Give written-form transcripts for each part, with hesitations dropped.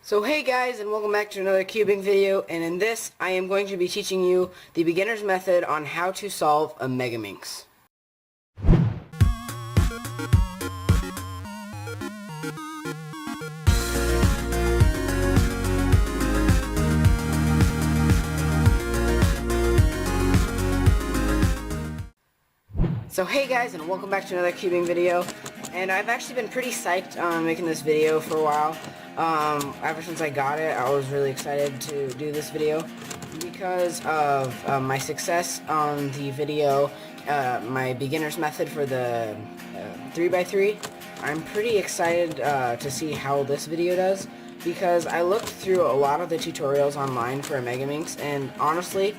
So hey guys, and welcome back to another cubing video, and in this I am going to be teaching you the beginner's method on how to solve a MegaMinx. So hey guys, and welcome back to another cubing video, and I've actually been pretty psyched on making this video for a while. Ever since I got it, I was really excited to do this video because of my success on the video, my beginner's method for the 3x3. I'm pretty excited to see how this video does because I looked through a lot of the tutorials online for a MegaMinx, and honestly,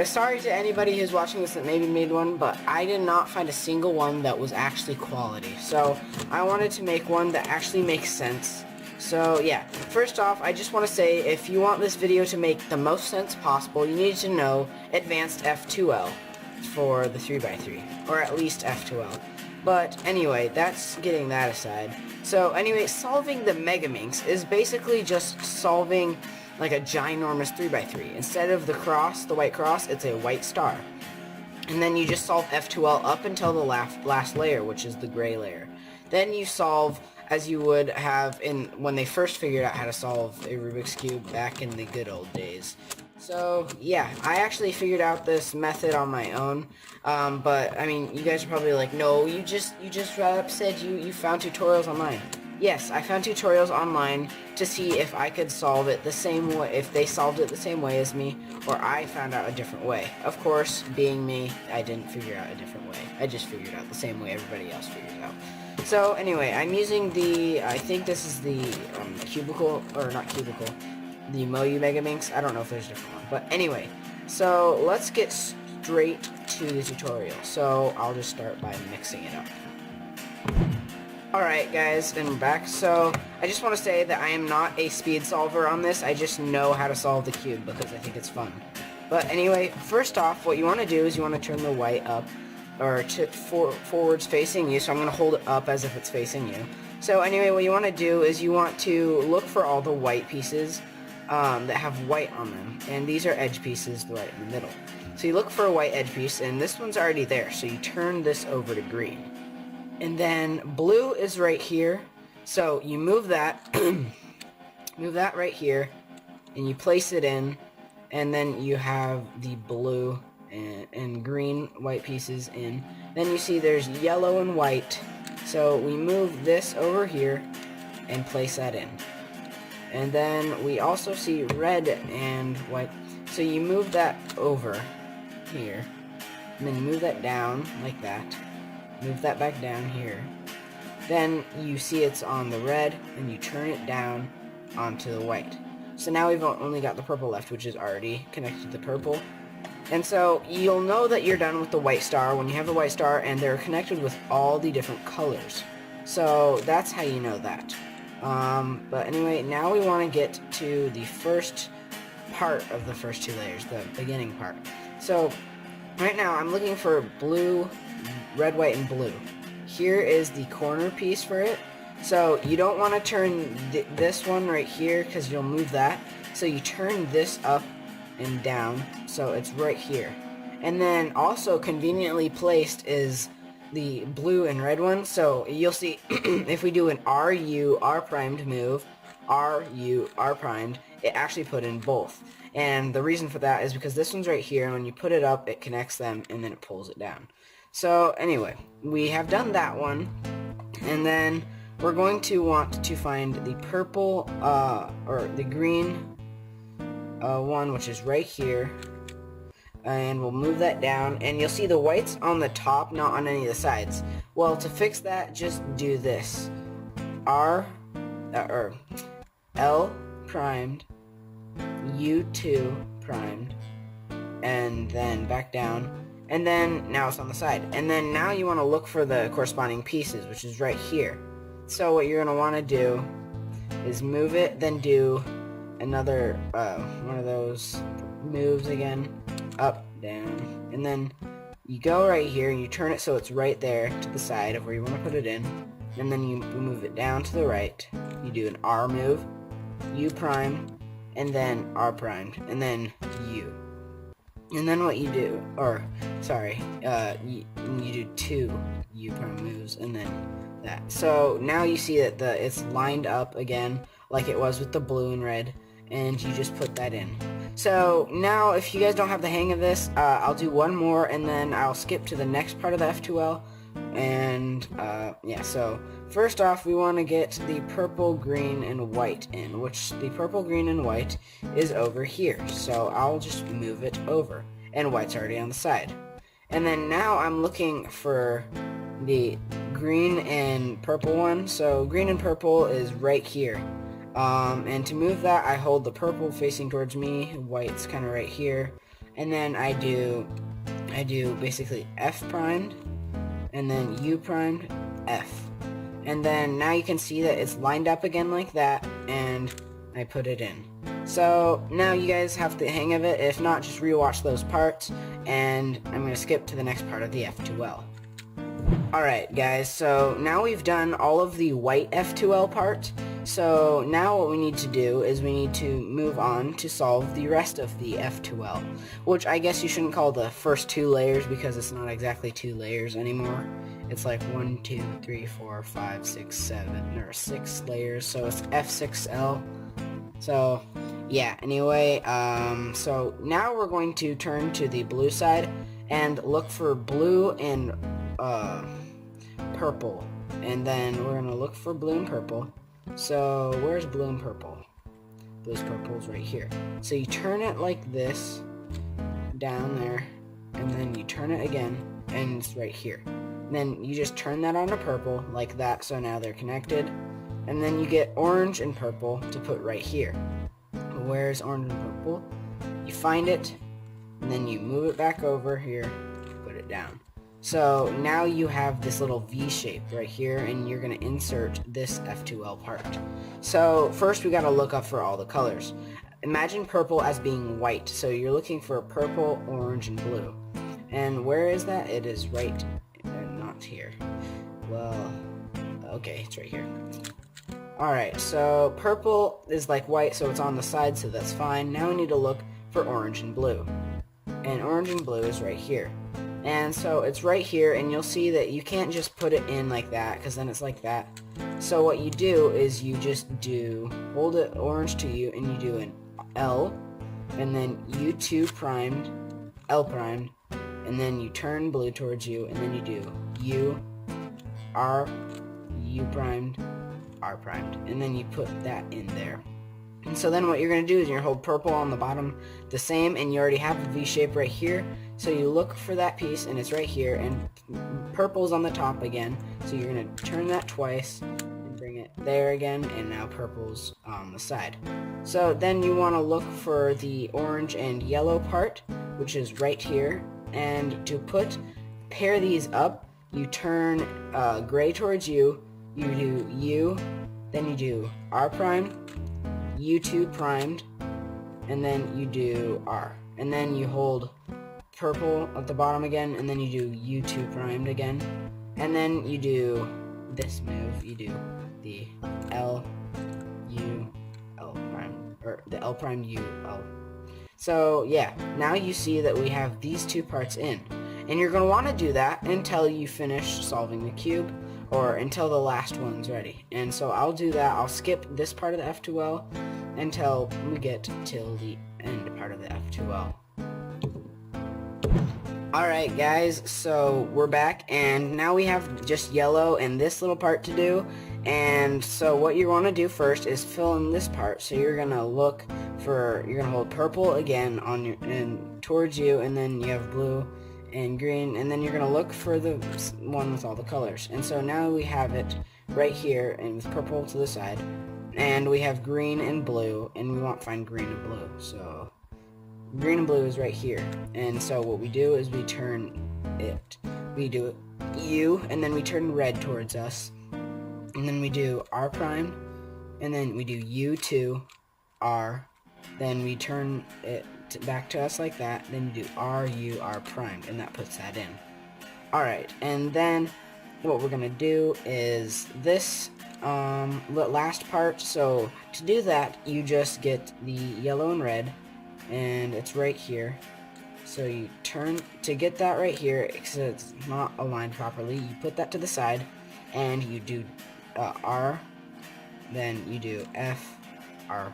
sorry to anybody who's watching this that maybe made one, but I did not find a single one that was actually quality. So I wanted to make one that actually makes sense. So yeah, first off, I just want to say if you want this video to make the most sense possible, you need to know advanced F2L for the 3x3, or at least F2L. But anyway, that's getting that aside. So anyway, solving the MegaMinx is basically just solving like a ginormous 3x3. Instead of the cross, the white cross, it's a white star. And then you just solve F2L up until the last layer, which is the gray layer. Then you solve as you would have when they first figured out how to solve a Rubik's Cube back in the good old days. So yeah, I actually figured out this method on my own, but I mean, you guys are probably like, no, you just said you found tutorials online. Yes, I found tutorials online to see if I could solve it the same way, if they solved it the same way as me, or I found out a different way. Of course, being me, I didn't figure out a different way. I just figured out the same way everybody else figured it out. So anyway, I'm using I think this is the cubicle, or not cubicle, the Moyu MegaMinx. I don't know if there's a different one, but anyway, so let's get straight to the tutorial. So I'll just start by mixing it up. Alright guys, and we're back. So I just want to say that I am not a speed solver on this. I just know how to solve the cube because I think it's fun. But anyway, first off, what you want to do is you want to turn the white up, or forwards facing you. So I'm going to hold it up as if it's facing you. So anyway, what you want to do is you want to look for all the white pieces that have white on them, and these are edge pieces right in the middle. So you look for a white edge piece, and this one's already there, so you turn this over to green. And then blue is right here, so you move that, move that right here, and you place it in, and then you have the blue and green white pieces in. Then you see there's yellow and white, so we move this over here and place that in. And then we also see red and white, so you move that over here, and then you move that down like that. Move that back down here. Then you see it's on the red, and you turn it down onto the white. So now we've only got the purple left, which is already connected to the purple. And so you'll know that you're done with the white star when you have the white star and they're connected with all the different colors. So that's how you know that. But anyway, now we want to get to the first part of the first two layers, the beginning part. So right now I'm looking for blue, red, white, and blue. Here is the corner piece for it. So you don't want to turn this one right here because you'll move that. So you turn this up and down so it's right here. And then also conveniently placed is the blue and red one. So you'll see if we do an RU, R primed move, RU, R primed, it actually put in both. And the reason for that is because this one's right here, and when you put it up, it connects them, and then it pulls it down. So anyway, we have done that one, and then we're going to want to find the purple, or the green one, which is right here, and we'll move that down, and you'll see the white's on the top, not on any of the sides. Well, to fix that, just do this. L primed, U2 primed, and then back down, and then now it's on the side. And then now you want to look for the corresponding pieces, which is right here. So what you're going to want to do is move it, then do another one of those moves again, up, down, and then you go right here and you turn it so it's right there to the side of where you want to put it in, and then you move it down to the right. You do an R move, U prime, and then R primed, and then U. And then what you do, you do 2 U prime moves, and then that. So now you see that it's lined up again, like it was with the blue and red, and you just put that in. So now, if you guys don't have the hang of this, I'll do one more, and then I'll skip to the next part of the F2L. And yeah, so first off, we want to get the purple, green, and white in, which the purple, green, and white is over here. So I'll just move it over, and white's already on the side. And then now I'm looking for the green and purple one. So green and purple is right here. And to move that, I hold the purple facing towards me, white's kind of right here, and then I do basically F primed, and then U primed, F. And then now you can see that it's lined up again like that, and I put it in. So now you guys have the hang of it. If not, just rewatch those parts, and I'm going to skip to the next part of the F2L. Alright guys, so now we've done all of the white F2L part. So now what we need to do is we need to move on to solve the rest of the F2L, which I guess you shouldn't call the first 2 layers because it's not exactly 2 layers anymore. It's like 1, 2, 3, 4, 5, 6, 7, or 6 layers, so it's F6L. So yeah, anyway, so now we're going to turn to the blue side and look for blue and purple, and then we're going to look for blue and purple. So where's blue and purple? Blue's purple's right here. So you turn it like this, down there, and then you turn it again, and it's right here. And then you just turn that onto purple, like that, so now they're connected. And then you get orange and purple to put right here. Where's orange and purple? You find it, and then you move it back over here, put it down. So now you have this little V shape right here, and you're going to insert this F2L part. So first we got to look up for all the colors. Imagine purple as being white, so you're looking for purple, orange, and blue. And where is that? It is right, not here. Well, okay, it's right here. Alright, so purple is like white, so it's on the side, so that's fine. Now we need to look for orange and blue. And orange and blue is right here. And so it's right here, and you'll see that you can't just put it in like that, because then it's like that. So what you do is you just hold it orange to you, and you do an L, and then U2 primed, L primed, and then you turn blue towards you, and then you do U, R, U primed, R primed, and then you put that in there. And so then what you're going to do is you're going to hold purple on the bottom the same, and you already have the V shape right here. So you look for that piece, and it's right here, and purple's on the top again. So you're going to turn that twice and bring it there again, and now purple's on the side. So then you want to look for the orange and yellow part, which is right here. And to pair these up, you turn gray towards you, you do U, then you do R primed, U2 primed, and then you do R. And then you hold purple at the bottom again, and then you do U2 primed again. And then you do this move, you do the L, U, L prime, or the L prime, U, L. So yeah, now you see that we have these 2 parts in. And you're going to want to do that until you finish solving the cube, or until the last one's ready. And so I'll do that. I'll skip this part of the F2L until we get till the end part of the F2L. Alright guys, so we're back, and now we have just yellow and this little part to do. And so what you want to do first is fill in this part. So you're going to hold purple again and towards you, and then you have blue and green, and then you're going to look for the one with all the colors. And so now we have it right here, and with purple to the side, and we have green and blue, and we want to find green and blue. So green and blue is right here. And so what we do is we do it U, and then we turn red towards us, and then we do R primed, and then we do U2 R, then we turn it back to us like that, then you do R, U, R primed, and that puts that in. Alright, and then what we're going to do is this last part. So to do that, you just get the yellow and red, and it's right here. So you turn to get that right here, because it's not aligned properly. You put that to the side, and you do R, then you do F, R,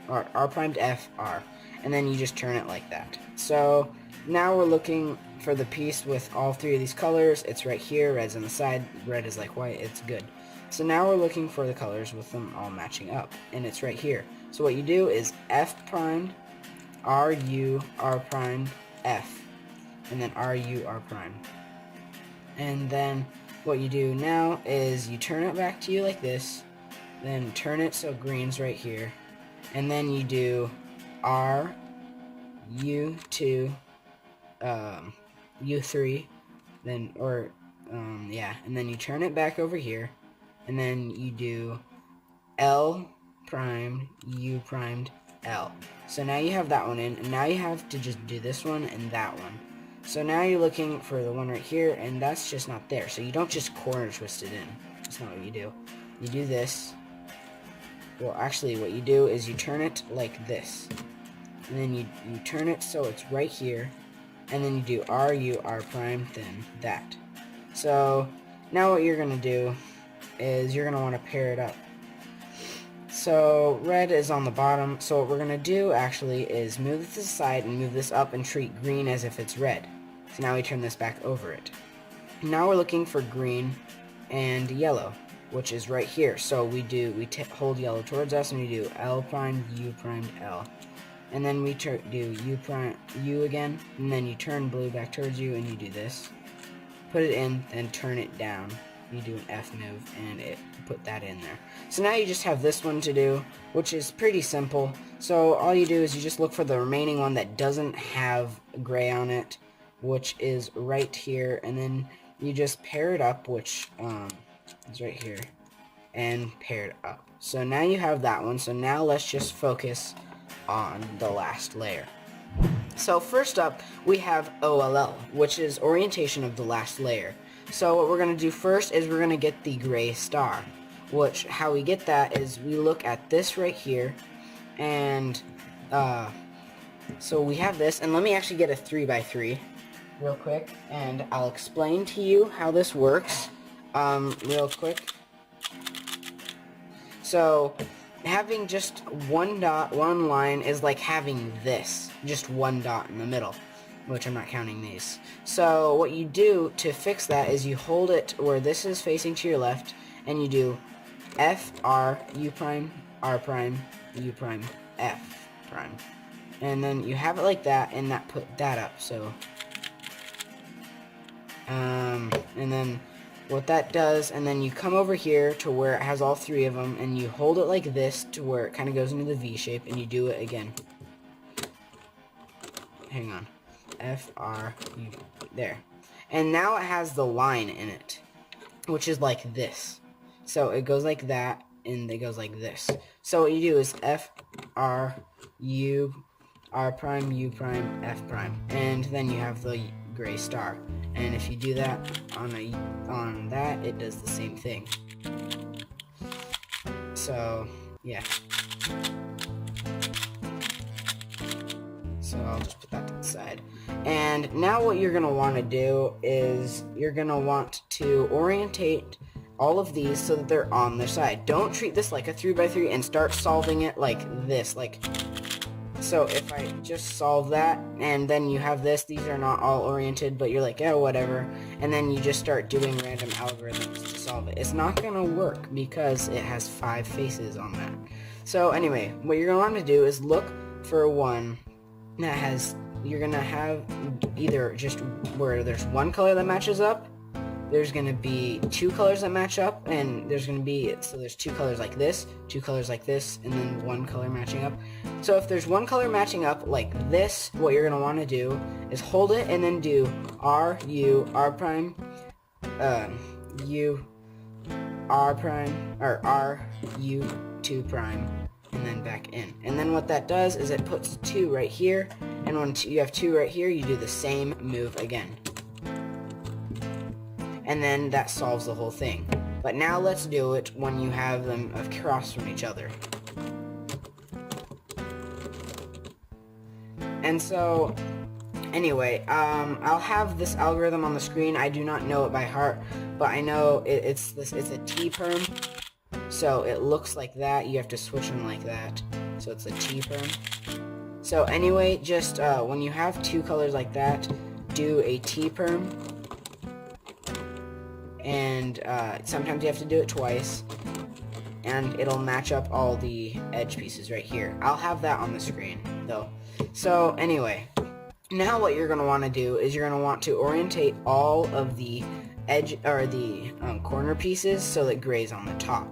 or R primed F, R, and then you just turn it like that. So now we're looking for the piece with all three of these colors. It's right here, red's on the side, red is like white, it's good. So now we're looking for the colors with them all matching up, and it's right here. So what you do is F primed, R, U, R primed, F, and then R, U, R prime. And then what you do now is you turn it back to you like this, then turn it so green's right here, and then you do R, U2, U3, then, or, yeah, and then you turn it back over here, and then you do L primed, U primed, L. So now you have that one in, and now you have to just do this one and that one. So now you're looking for the one right here, and that's just not there. So you don't just corner twist it in. That's not what you do. You do this. Well, actually, what you do is you turn it like this. And then you turn it so it's right here. And then you do R, U, R prime, then that. So now what you're going to do is you're going to want to pair it up. So red is on the bottom, so what we're going to do actually is move this to the side and move this up and treat green as if it's red. So now we turn this back over it. Now we're looking for green and yellow, which is right here. So we hold yellow towards us, and we do L prime, U prime, L. And then we do U prime, U again, and then you turn blue back towards you, and you do this. Put it in, and turn it down. You do an F move, and put that in there. So now you just have this one to do, which is pretty simple. So all you do is you just look for the remaining one that doesn't have gray on it, which is right here, and then you just pair it up, which is right here, and pair it up. So now you have that one. So now let's just focus on the last layer. So first up, we have OLL, which is orientation of the last layer. So what we're going to do first is we're going to get the gray star, which how we get that is we look at this right here, and so we have this, and let me actually get a 3x3 real quick, and I'll explain to you how this works real quick. So having just one dot, one line is like having this, just one dot in the middle, which I'm not counting these. So what you do to fix that is you hold it where this is facing to your left, and you do F, R, U prime, R prime, U prime, F prime. And then you have it like that, and that put that up, so and then what that does, and then you come over here to where it has all three of them, and you hold it like this to where it kind of goes into the V shape, and you do it again. Hang on. F, R, U, there. And now it has the line in it, which is like this. So it goes like that, and it goes like this. So what you do is F, R, U, R prime, U prime, F prime. And then you have the gray star. And if you do that on that, it does the same thing. So, yeah. So I'll just put that to the side. And now what you're going to want to do is you're going to want to orientate all of these so that they're on their side. Don't treat this like a 3x3 and start solving it like this. So if I just solve that, and then you have this, these are not all oriented, but you're like, oh, whatever, and then you just start doing random algorithms to solve it. It's not going to work because it has 5 faces on that. So anyway, what you're going to want to do is look for one that has, you're going to have either just where there's one color that matches up, there's going to be 2 colors that match up, and there's going to be, so there's 2 colors like this, 2 colors like this, and then 1 color matching up. So if there's 1 color matching up like this, what you're going to want to do is hold it and then do R, U, R prime, U, R prime, or R, U, 2 prime, and then back in. And then what that does is it puts 2 right here, and when you have 2 right here, you do the same move again. And then that solves the whole thing. But now let's do it when you have them across from each other. And so, anyway, I'll have this algorithm on the screen. I do not know it by heart, but I know it's a T-perm. So it looks like that. You have to switch them like that. So it's a T-perm. So anyway, just when you have two colors like that, do a T-perm. And sometimes you have to do it twice. And it'll match up all the edge pieces right here. I'll have that on the screen, though. So anyway, now what you're going to want to do is you're going to want to orientate all of the edge or the corner pieces so that gray's on the top.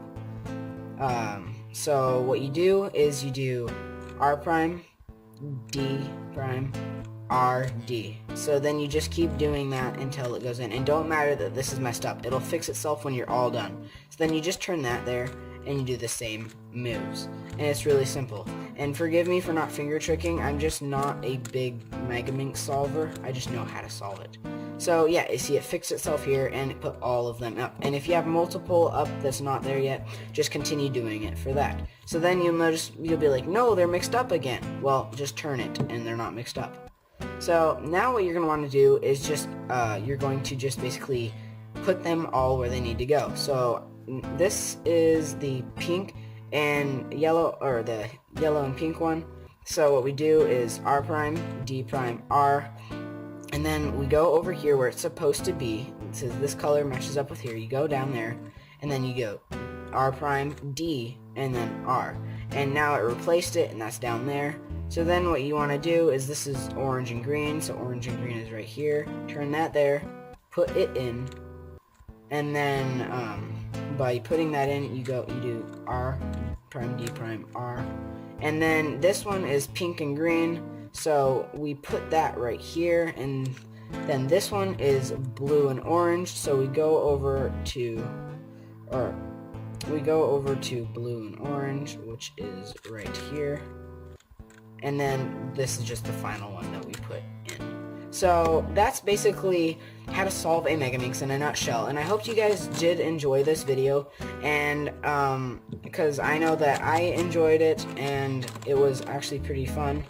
So what you do is you do R prime, D prime, R, D. So then you just keep doing that until it goes in. And don't matter that this is messed up. It'll fix itself when you're all done. So then you just turn that there and you do the same moves. And it's really simple. And forgive me for not finger tricking. I'm just not a big MegaMinx solver. I just know how to solve it. So yeah, you see it fixed itself here and it put all of them up. And if you have multiple up that's not there yet, just continue doing it for that. So then you'll notice, you'll be like, no, they're mixed up again. Well, just turn it and they're not mixed up. So now what you're going to want to do is just, you're going to just basically put them all where they need to go. So this is the pink and yellow, or the yellow and pink one. So what we do is R prime, D prime, R, and then we go over here where it's supposed to be. It says this color matches up with here. You go down there, and then you go R prime, D, and then R. And now it replaced it, and that's down there. So then what you want to do is, this is orange and green, so orange and green is right here. Turn that there, put it in, and then by putting that in, you do R prime, D prime, R. And then this one is pink and green, so we put that right here, and then this one is blue and orange, so we go over to blue and orange, which is right here. And then this is just the final one that we put in. So that's basically how to solve a MegaMinx in a nutshell. And I hope you guys did enjoy this video, and because I know that I enjoyed it and it was actually pretty fun.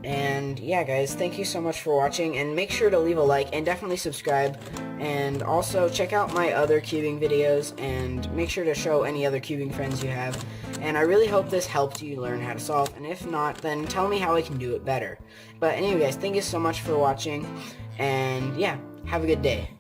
And yeah, guys, thank you so much for watching, and make sure to leave a like and definitely subscribe, and also check out my other cubing videos, and make sure to show any other cubing friends you have. And I really hope this helped you learn how to solve, and if not, then tell me how I can do it better. But anyway, guys, thank you so much for watching, and yeah, have a good day.